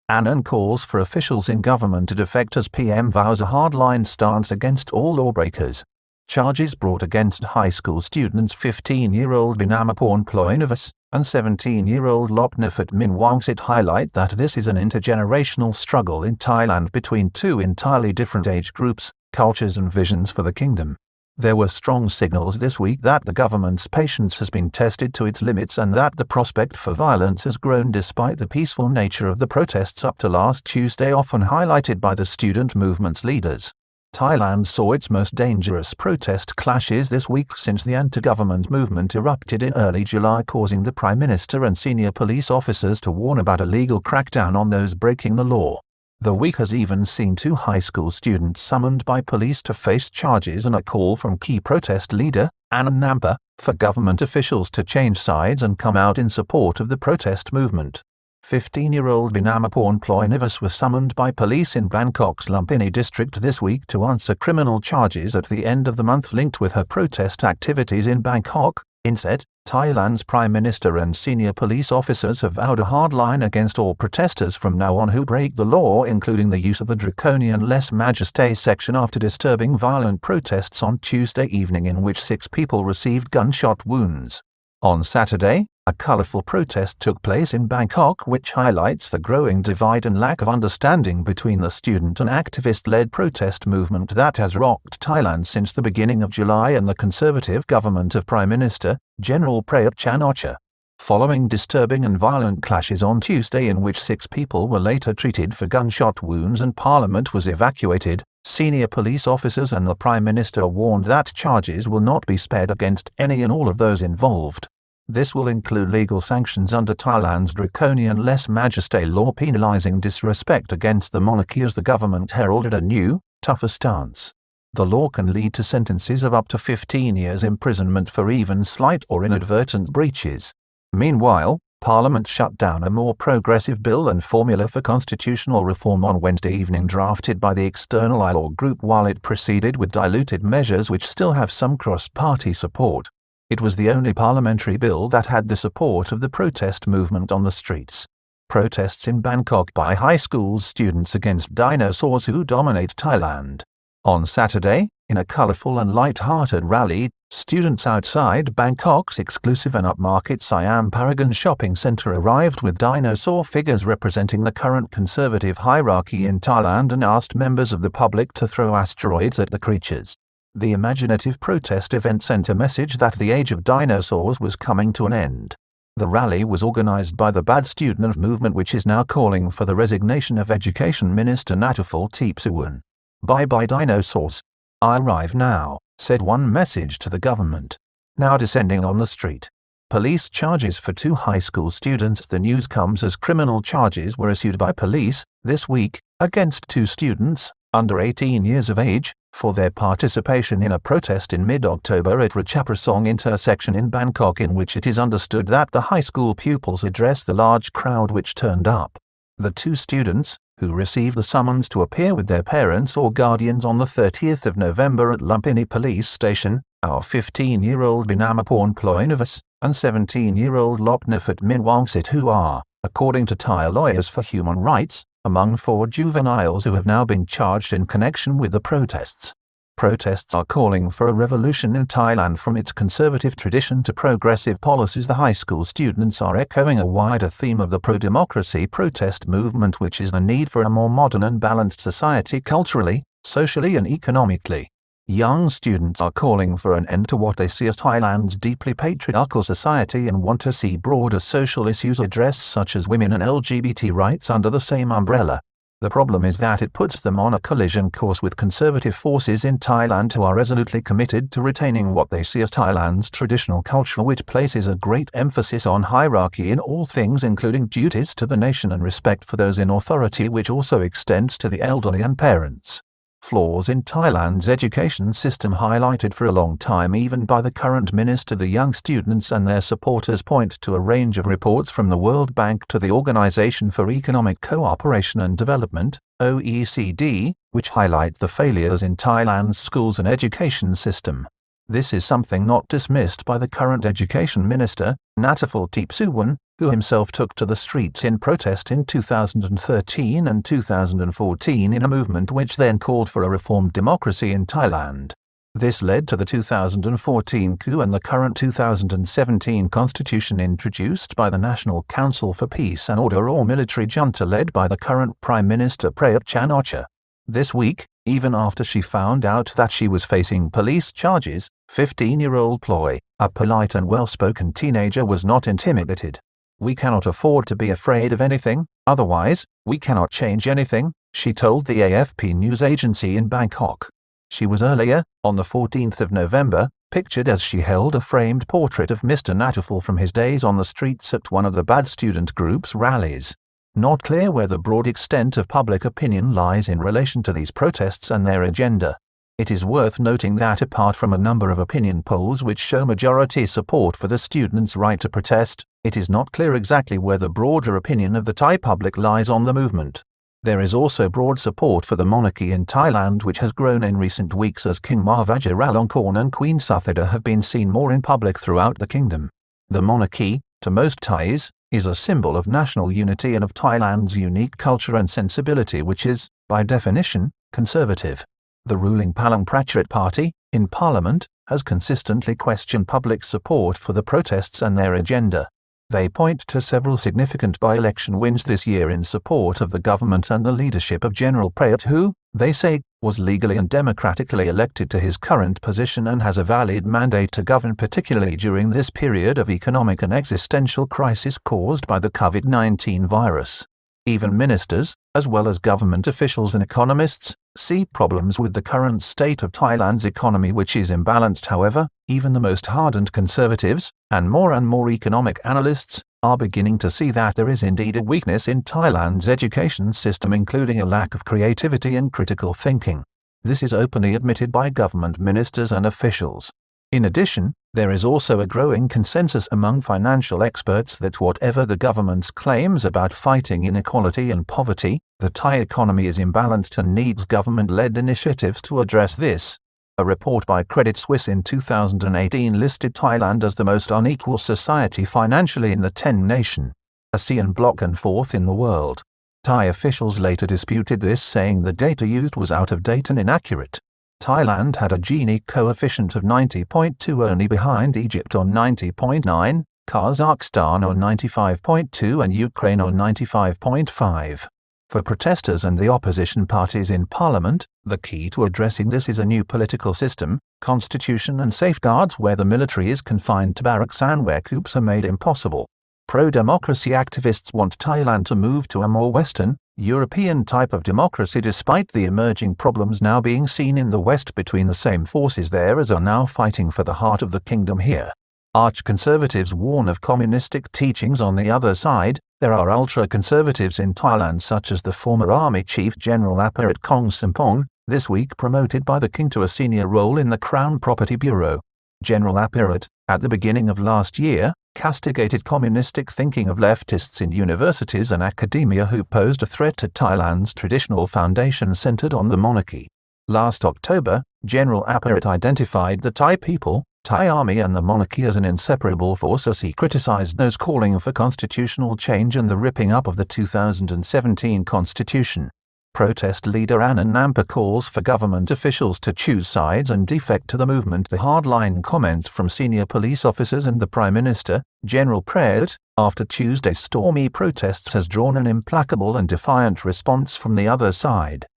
Anon calls for officials in government to defect as PM vows a hardline stance against all lawbreakers. Charges brought against high school students 15-year-old Benamaporn Ploy Nivas and 17-year-old Lopnaphat Min Wangsit highlight that this is an intergenerational struggle in Thailand between two entirely different age groups, cultures and visions for the kingdom. There were strong signals this week that the government's patience has been tested to its limits and that the prospect for violence has grown despite the peaceful nature of the protests up to last Tuesday, often highlighted by the student movement's leaders. Thailand saw its most dangerous protest clashes this week since the anti-government movement erupted in early July, causing the Prime Minister and senior police officers to warn about a legal crackdown on those breaking the law. The week has even seen two high school students summoned by police to face charges and a call from key protest leader, Anon, for government officials to change sides and come out in support of the protest movement. 15-year-old Benamaporn Ploy Nivas was summoned by police in Bangkok's Lumpini district this week to answer criminal charges at the end of the month linked with her protest activities in Bangkok. Instead, Thailand's Prime Minister and senior police officers have vowed a hard line against all protesters from now on who break the law, including the use of the draconian lèse majesté section after disturbing violent protests on Tuesday evening in which 6 people received gunshot wounds. On Saturday, a colourful protest took place in Bangkok which highlights the growing divide and lack of understanding between the student and activist-led protest movement that has rocked Thailand since the beginning of July and the conservative government of Prime Minister, General Prayut Chan-o-cha. Following disturbing and violent clashes on Tuesday in which 6 people were later treated for gunshot wounds and Parliament was evacuated, senior police officers and the Prime Minister warned that charges will not be spared against any and all of those involved. This will include legal sanctions under Thailand's draconian lèse majesté law penalizing disrespect against the monarchy as the government heralded a new, tougher stance. The law can lead to sentences of up to 15 years imprisonment for even slight or inadvertent breaches. Meanwhile, Parliament shut down a more progressive bill and formula for constitutional reform on Wednesday evening drafted by the external law group while it proceeded with diluted measures which still have some cross-party support. It was the only parliamentary bill that had the support of the protest movement on the streets. Protests in Bangkok by high school students against dinosaurs who dominate Thailand. On Saturday, in a colourful and light-hearted rally, students outside Bangkok's exclusive and upmarket Siam Paragon shopping centre arrived with dinosaur figures representing the current conservative hierarchy in Thailand and asked members of the public to throw asteroids at the creatures. The imaginative protest event sent a message that the age of dinosaurs was coming to an end. The rally was organised by the Bad Student movement which is now calling for the resignation of Education Minister Natuful Teepsuwan. "Bye-bye dinosaurs. I arrive now," said one message to the government. Now descending on the street. Police charges for 2 high school students. The news comes as criminal charges were issued by police this week against 2 students, under 18 years of age, for their participation in a protest in mid-October at Ratchaprasong intersection in Bangkok in which it is understood that the high school pupils addressed the large crowd which turned up. The 2 students, who received the summons to appear with their parents or guardians on the 30th of November at Lumpini Police Station, are 15-year-old Benamaporn Ploy Nivas and 17-year-old Lopnaphat Min Wangsit who are, according to Thai lawyers for human rights, among 4 juveniles who have now been charged in connection with the protests. Protests are calling for a revolution in Thailand from its conservative tradition to progressive policies. The high school students are echoing a wider theme of the pro-democracy protest movement which is the need for a more modern and balanced society culturally, socially and economically. Young students are calling for an end to what they see as Thailand's deeply patriarchal society and want to see broader social issues addressed such as women and LGBT rights under the same umbrella. The problem is that it puts them on a collision course with conservative forces in Thailand who are resolutely committed to retaining what they see as Thailand's traditional culture which places a great emphasis on hierarchy in all things including duties to the nation and respect for those in authority which also extends to the elderly and parents. Flaws in Thailand's education system highlighted for a long time even by the current minister. The young students and their supporters point to a range of reports from the World Bank to the Organization for Economic Cooperation and Development, OECD, which highlight the failures in Thailand's schools and education system. This is something not dismissed by the current education minister, Natuful Teepsuwan, who himself took to the streets in protest in 2013 and 2014 in a movement which then called for a reformed democracy in Thailand. This led to the 2014 coup and the current 2017 constitution introduced by the National Council for Peace and Order, or military junta led by the current Prime Minister Prayut Chan-o-cha. This week, even after she found out that she was facing police charges, 15-year-old Ploy, a polite and well-spoken teenager, was not intimidated. "We cannot afford to be afraid of anything, otherwise, we cannot change anything," she told the AFP news agency in Bangkok. She was earlier, on the 14th of November, pictured as she held a framed portrait of Mr. Nataful from his days on the streets at one of the bad student group's rallies. Not clear where the broad extent of public opinion lies in relation to these protests and their agenda. It is worth noting that apart from a number of opinion polls which show majority support for the students' right to protest, it is not clear exactly where the broader opinion of the Thai public lies on the movement. There is also broad support for the monarchy in Thailand, which has grown in recent weeks as King Ma Vajiralongkorn and Queen Suthida have been seen more in public throughout the kingdom. The monarchy, to most Thais, is a symbol of national unity and of Thailand's unique culture and sensibility, which is, by definition, conservative. The ruling Palang Pracharath Party, in Parliament, has consistently questioned public support for the protests and their agenda. They point to several significant by-election wins this year in support of the government and the leadership of General Prayut, who, they say, was legally and democratically elected to his current position and has a valid mandate to govern, particularly during this period of economic and existential crisis caused by the COVID-19 virus. Even ministers, as well as government officials and economists, see problems with the current state of Thailand's economy, which is imbalanced. However, even the most hardened conservatives, and more economic analysts, are beginning to see that there is indeed a weakness in Thailand's education system, including a lack of creativity and critical thinking. This is openly admitted by government ministers and officials. In addition, there is also a growing consensus among financial experts that whatever the government's claims about fighting inequality and poverty, the Thai economy is imbalanced and needs government-led initiatives to address this. A report by Credit Suisse in 2018 listed Thailand as the most unequal society financially in the 10-nation ASEAN bloc and fourth in the world. Thai officials later disputed this, saying the data used was out of date and inaccurate. Thailand had a Gini coefficient of 90.2, only behind Egypt on 90.9, Kazakhstan on 95.2 and Ukraine on 95.5. For protesters and the opposition parties in parliament, the key to addressing this is a new political system, constitution and safeguards where the military is confined to barracks and where coups are made impossible. Pro-democracy activists want Thailand to move to a more Western, European type of democracy, despite the emerging problems now being seen in the West between the same forces there as are now fighting for the heart of the kingdom here. Arch-conservatives warn of communistic teachings on the other side. There are ultra-conservatives in Thailand, such as the former Army Chief General Aparat Kong Sampong, this week promoted by the king to a senior role in the Crown Property Bureau. General Aparat, at the beginning of last year, castigated communistic thinking of leftists in universities and academia who posed a threat to Thailand's traditional foundation centered on the monarchy. Last October, General Aparat identified the Thai people, Thai army and the monarchy as an inseparable force as he criticized those calling for constitutional change and the ripping up of the 2017 constitution. Protest leader Anon calls for government officials to choose sides and defect to the movement. The hardline comments from senior police officers and the Prime Minister, General Prayut, after Tuesday's stormy protests has drawn an implacable and defiant response from the other side.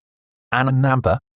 Anon,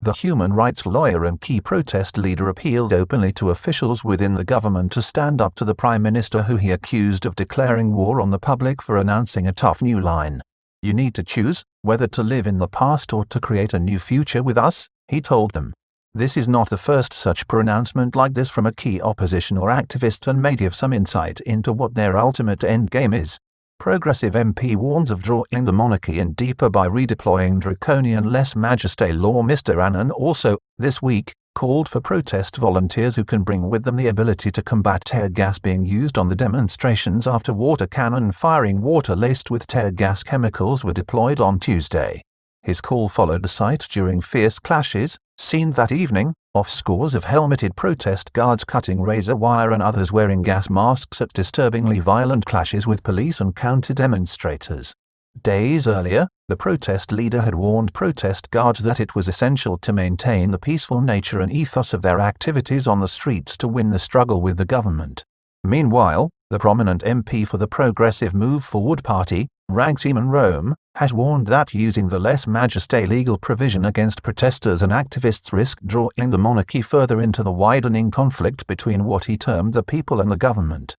the human rights lawyer and key protest leader, appealed openly to officials within the government to stand up to the Prime Minister, who he accused of declaring war on the public for announcing a tough new line. "You need to choose whether to live in the past or to create a new future with us," he told them. This is not the first such pronouncement like this from a key opposition or activist, and may give some insight into what their ultimate endgame is. Progressive MP warns of drawing the monarchy in deeper by redeploying draconian lèse-majesté law. Mr. Anon also, this week, called for protest volunteers who can bring with them the ability to combat tear gas being used on the demonstrations after water cannon firing water laced with tear gas chemicals were deployed on Tuesday. His call followed a sight during fierce clashes, Seen that evening, off scores of helmeted protest guards cutting razor wire and others wearing gas masks at disturbingly violent clashes with police and counter-demonstrators. Days earlier, the protest leader had warned protest guards that it was essential to maintain the peaceful nature and ethos of their activities on the streets to win the struggle with the government. Meanwhile, the prominent MP for the Progressive Move Forward Party, Rangsiman Rome, has warned that using the lese majeste legal provision against protesters and activists risk drawing the monarchy further into the widening conflict between what he termed the people and the government.